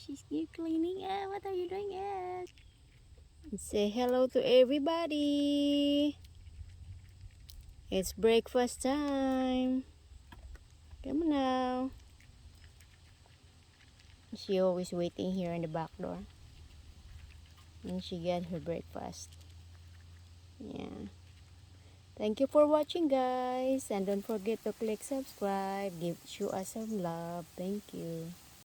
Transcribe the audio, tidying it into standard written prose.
she's cleaning. What are you doing? Say hello to everybody. It's breakfast time. Come on now. She always waiting here in the back door. And she get her breakfast. Yeah. Thank you for watching, guys. And don't forget to click subscribe. Show us some love. Thank you.